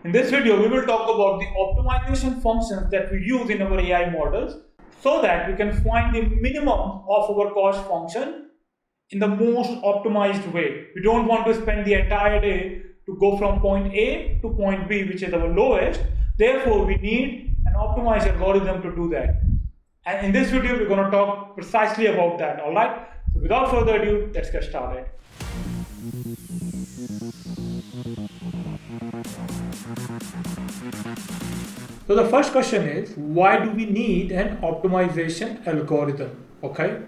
In this video, we will talk about the optimization functions that we use in our AI models so that we can find the minimum of our cost function in the most optimized way. We don't want to spend the entire day to go from point A to point B, which is our lowest. Therefore, we need an optimized algorithm to do that. And in this video, we're going to talk precisely about that, all right? So without further ado, let's get started. So the first question is, why do we need an optimization algorithm? Okay.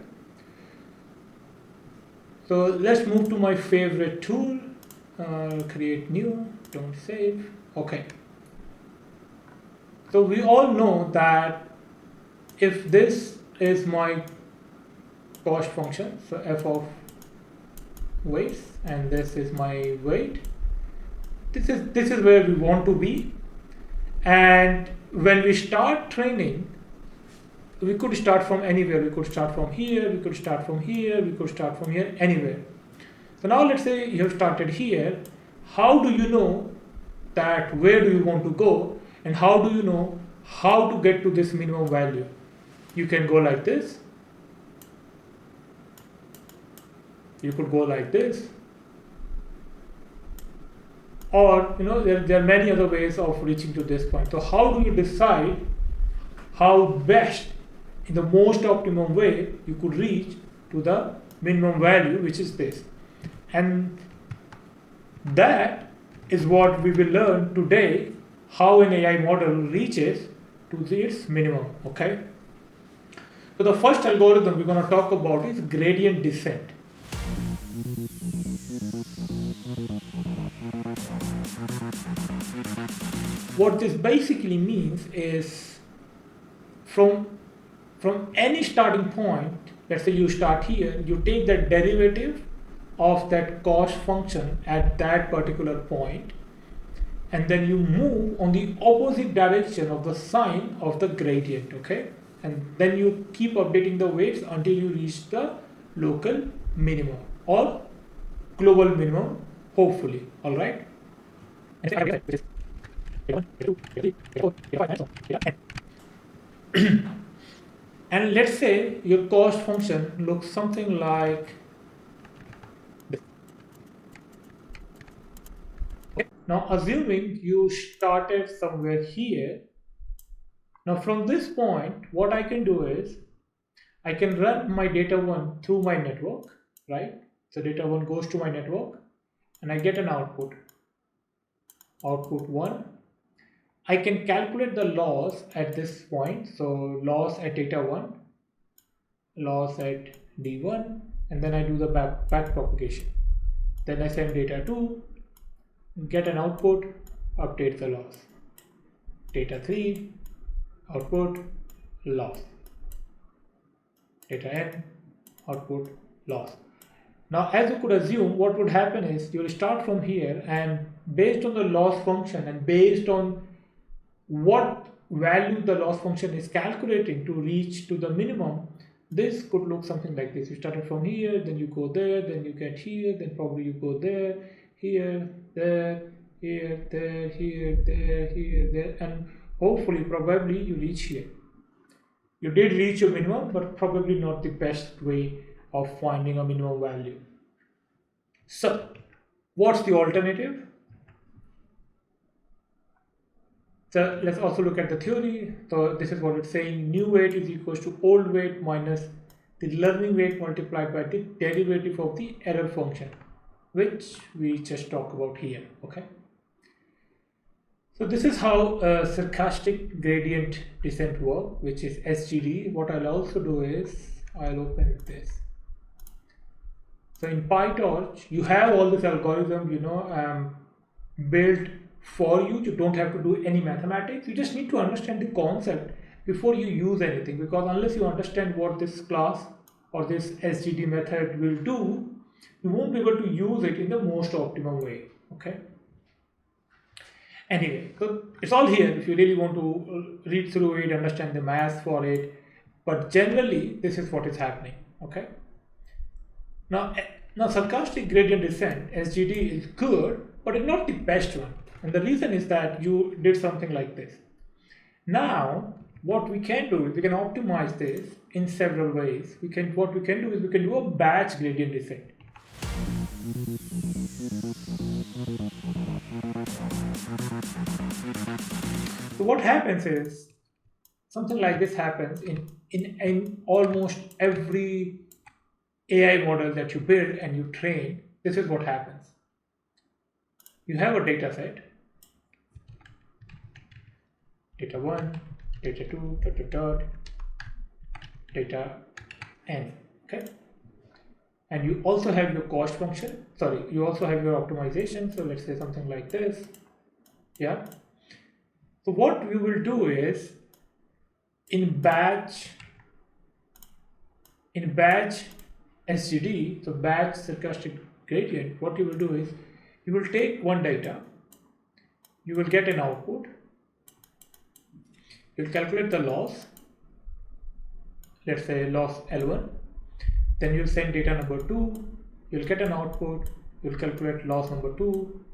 So let's move to my favorite tool, create new, don't save. Okay. So we all know that if this is my cost function, so f of weights, and this is my weight, this is where we want to be. And when we start training, we could start from anywhere. We could start from here, we could start from here, we could start from here, anywhere. So now let's say you have started here. How do you know that where do you want to go, and how do you know how to get to this minimum value? You can go like this. You could go like this. Or there are many other ways of reaching to this point. So how do you decide how best, in the most optimum way, you could reach to the minimum value, which is this? And that is what we will learn today, how an AI model reaches to its minimum. Okay. So the first algorithm we're going to talk about is gradient descent. What this basically means is from any starting point, let's say you start here, you take the derivative of that cost function at that particular point, and then you move on the opposite direction of the sign of the gradient, okay? And then you keep updating the weights until you reach the local minimum or global minimum, hopefully, all right? And let's say your cost function looks something like this. Okay. Now assuming you started somewhere here, now from this point what I can do is I can run my data 1 through my network, right? So data 1 goes to my network and I get an output 1. I can calculate the loss at this point. So loss at data 1, loss at D1, and then I do the back propagation. Then I send data 2, get an output, update the loss. Data 3, output, loss. Data n, output, loss. Now, as you could assume, what would happen is you will start from here, and based on the loss function and based on what value the loss function is calculating to reach to the minimum, this could look something like this. You started from here, then you go there, then you get here, then probably you go there, here, there, here, there, here, there, here, there, and hopefully, probably you reach here. You did reach your minimum, but probably not the best way of finding a minimum value. So, what's the alternative? So let's also look at the theory. So this is what it's saying: new weight is equals to old weight minus the learning weight multiplied by the derivative of the error function, which we just talked about here. Okay. So this is how stochastic gradient descent works, which is SGD. What I'll also do is I'll open this. So in PyTorch, you have all this algorithm, built for you. You don't have to do any mathematics. You just need to understand the concept before you use anything, because unless you understand what this class or this SGD method will do, you won't be able to use it in the most optimum way. Okay. Anyway, so it's all here if you really want to read through it, understand the math for it. But generally, this is what is happening. Okay. Now stochastic gradient descent, SGD, is good, but it's not the best one. And the reason is that you did something like this. Now, what we can do is we can optimize this in several ways. What we can do is we can do a batch gradient descent. So what happens is something like this happens in almost every AI model that you build and you train. This is what happens. You have a data set, data 1, data 2, data n, okay? And you also have your cost function, you also have your optimization, so let's say something like this, yeah? So what we will do is, in batch SGD, so batch stochastic gradient, what you will do is, you will take one data, you will get an output, you'll calculate the loss, let's say loss L1, then you'll send data number 2, you'll get an output, you'll calculate loss number 2,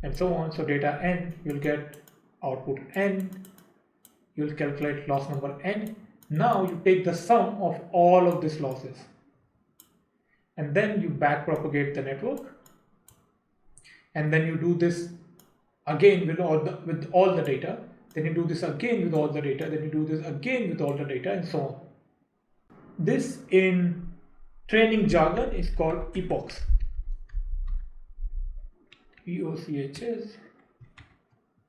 and so on. So data n, you'll get output n, you'll calculate loss number n. Now you take the sum of all of these losses, and then you back propagate the network, and then you do this again with all the data, then you do this again with all the data, then you do this again with all the data, and so on. This in training jargon is called epochs. EOCHs.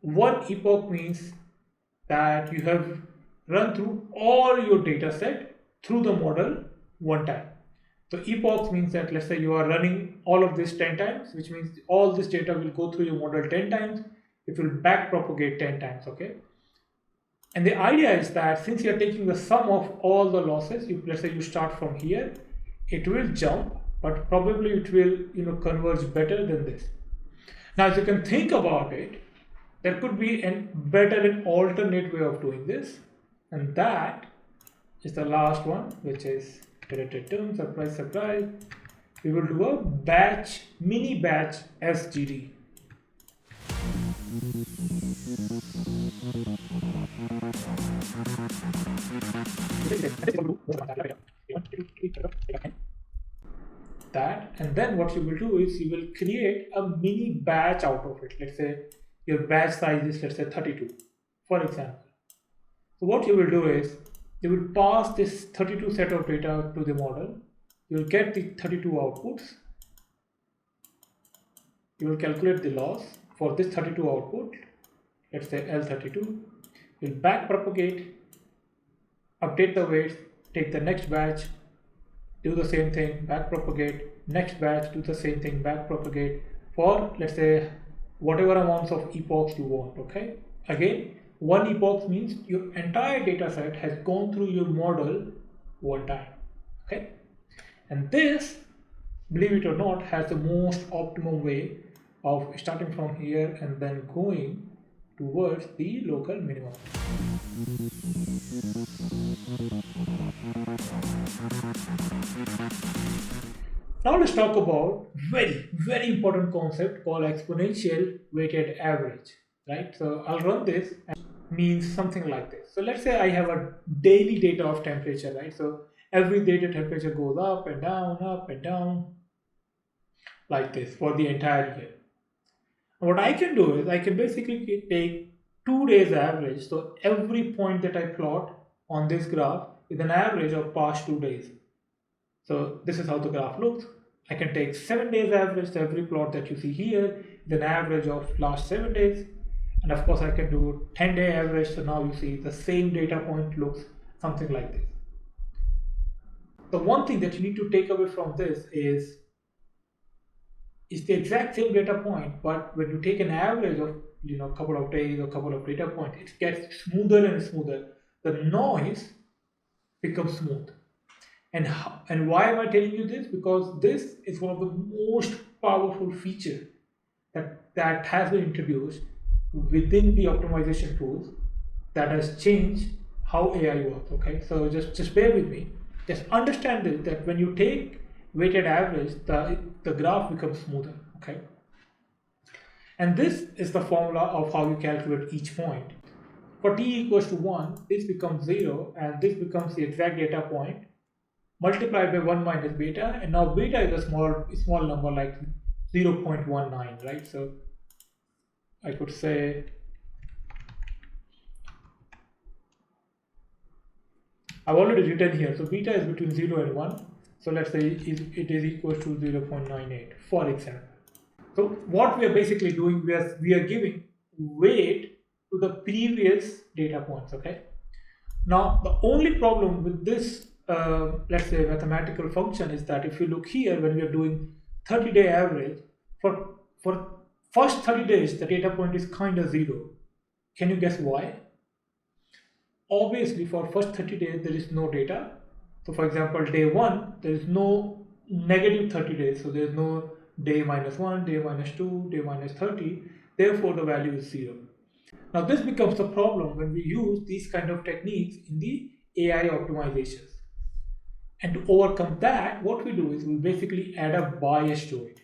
One epoch means that you have run through all your data set through the model one time. So epochs means that, let's say you are running all of this 10 times, which means all this data will go through your model 10 times. It will back propagate 10 times, okay? And the idea is that since you are taking the sum of all the losses, let's say you start from here, it will jump, but probably it will converge better than this. Now, as you can think about it, there could be a better and alternate way of doing this, and that is the last one, which is related term, surprise, surprise. We will do a mini batch SGD. That, and then what you will do is you will create a mini batch out of it. Let's say your batch size is, let's say, 32, for example. So what you will do is you will pass this 32 set of data to the model. You will get the 32 outputs. You will calculate the loss for this 32 output, let's say L32. You'll back propagate, update the weights, take the next batch, do the same thing, back propagate, next batch, do the same thing, back propagate for, let's say, whatever amounts of epochs you want, okay? Again, one epoch means your entire data set has gone through your model one time, okay? And this, believe it or not, has the most optimum way of starting from here and then going towards the local minimum. Now let's talk about very important concept called exponential weighted average, right? So I'll run this, and it means something like this. So let's say I have a daily data of temperature, right? So every day the temperature goes up and down like this for the entire year. And what I can do is I can basically take 2 days average. So every point that I plot on this graph is an average of past 2 days. So this is how the graph looks. I can take 7 days average. So every plot that you see here is an average of last 7 days. And of course I can do 10-day average. So now you see the same data point looks something like this. The one thing that you need to take away from this is the exact same data point, but when you take an average of a couple of days or couple of data points, it gets smoother and smoother. The noise becomes smooth. And why am I telling you this? Because this is one of the most powerful features that has been introduced within the optimization tools that has changed how AI works. Okay, so just bear with me. Just understand this, that when you take weighted average, the graph becomes smoother. Okay, And this is the formula of how you calculate each point. For t equals to 1, this becomes 0, and this becomes the exact data point multiplied by 1 minus beta, and now beta is a small number like 0.19, right? So I could say I've already written here, so beta is between 0 and 1, so let's say it is equal to 0.98, for example. So what we are basically doing, we are giving weight to the previous data points, okay? Now, the only problem with this, let's say, mathematical function is that if you look here, when we are doing 30-day average, for first 30 days, the data point is kind of 0. Can you guess why? Obviously, for first 30 days, there is no data. So, for example, day 1, there is no negative 30 days. So, there is no day minus 1, day minus 2, day minus 30. Therefore, the value is 0. Now, this becomes a problem when we use these kind of techniques in the AI optimizations. And to overcome that, what we do is we basically add a bias to it.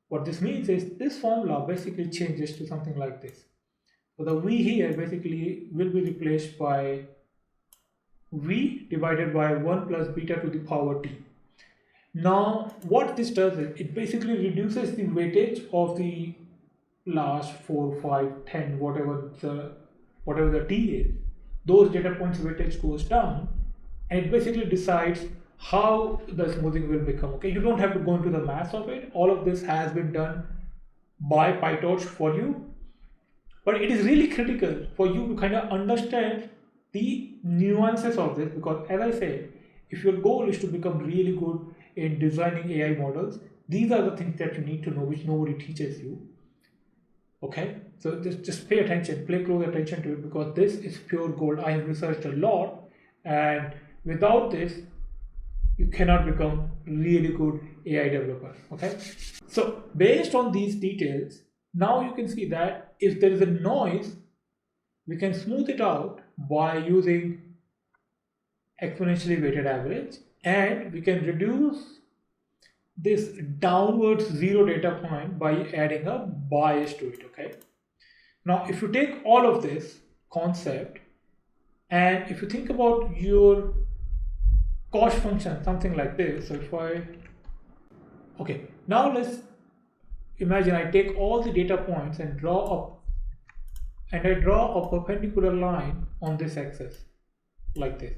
What this means is this formula basically changes to something like this. So the V here basically will be replaced by V divided by 1 plus beta to the power t. Now, what this does is it basically reduces the weightage of the last 4, 5, 10, whatever the t is. Those data points weightage goes down, and it basically decides how the smoothing will become. Okay, you don't have to go into the math of it. All of this has been done by PyTorch for you. But it is really critical for you to kind of understand the nuances of this, because as I said, if your goal is to become really good in designing AI models, these are the things that you need to know, which nobody teaches you. Okay, so just pay attention, pay close attention to it, because this is pure gold. I have researched a lot, and without this, you cannot become really good AI developer. Okay, so based on these details, now you can see that if there is a noise, we can smooth it out by using exponentially weighted average, and we can reduce this downwards 0 data point by adding a bias to it. Okay, now if you take all of this concept and if you think about your cost function, something like this. So if okay, now let's imagine I take all the data points and I draw a perpendicular line on this axis like this,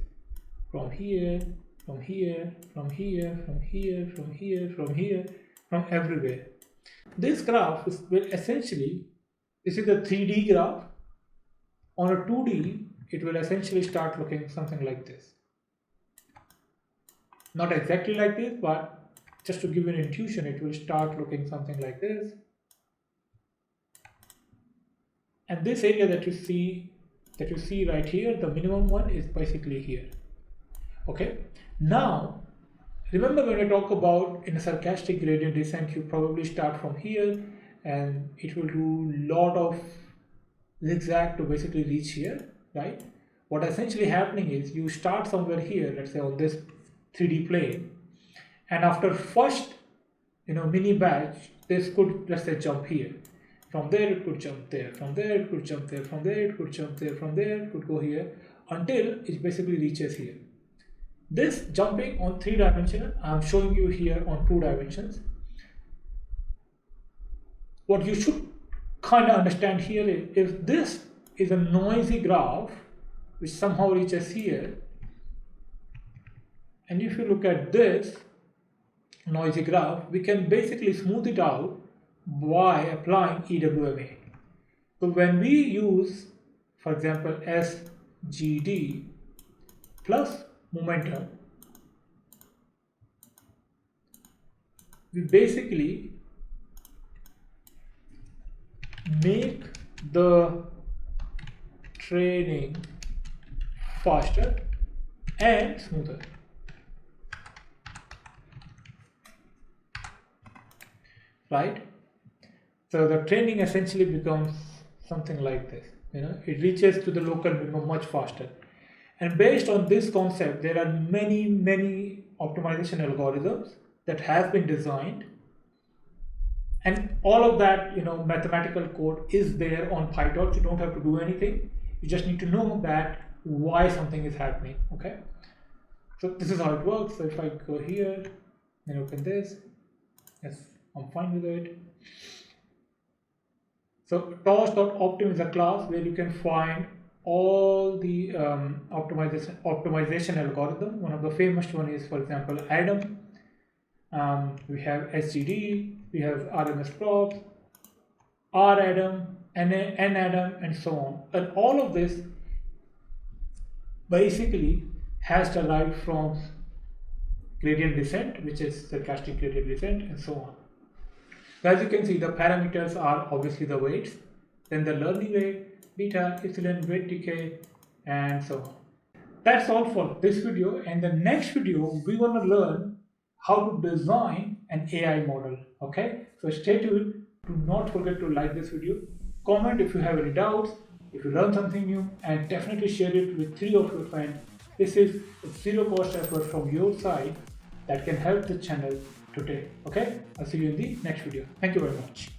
from here, from here, from here, from here, from here, from here, from everywhere. This graph will essentially, this is a 3D graph. On a 2D, it will essentially start looking something like this. Not exactly like this, but just to give you an intuition, it will start looking something like this. And this area that you see right here, the minimum one is basically here. Okay, now remember when I talk about in a stochastic gradient descent, you probably start from here and it will do a lot of zigzag to basically reach here, right? What essentially happening is you start somewhere here, let's say on this 3D plane, and after first mini batch, this could, let's say, jump here. From there it could jump there, from there it could jump there, from there it could jump there, from there it could go here, until it basically reaches here. This jumping on 3-dimensional, I'm showing you here on 2 dimensions. What you should kind of understand here is, if this is a noisy graph which somehow reaches here, and if you look at this noisy graph, we can basically smooth it out by applying EWMA. So when we use, for example, SGD plus momentum, we basically make the training faster and smoother. Right? So the training essentially becomes something like this. It reaches to the local minimum much faster. And based on this concept, there are many optimization algorithms that have been designed, And all of that, mathematical code is there on PyTorch. You don't have to do anything. You just need to know that why something is happening. Okay. So this is how it works. So if I go here and open this, yes, I'm fine with it. So torch.optim is a class where you can find all the optimization algorithm. One of the famous one is, for example, Adam. We have SGD, we have RMS props, RAdam, NAdam, and so on. And all of this basically has derived from gradient descent, which is stochastic gradient descent, and so on. So as you can see, the parameters are obviously the weights, then the learning rate, beta, epsilon, weight decay, and so on. That's all for this video. And the next video, we want to learn how to design an AI model. Okay, so stay tuned. Do not forget to like this video, comment if you have any doubts, if you learned something new, and definitely share it with 3 of your friends. This is a zero cost effort from your side that can help the channel today. Okay, I'll see you in the next video. Thank you very much.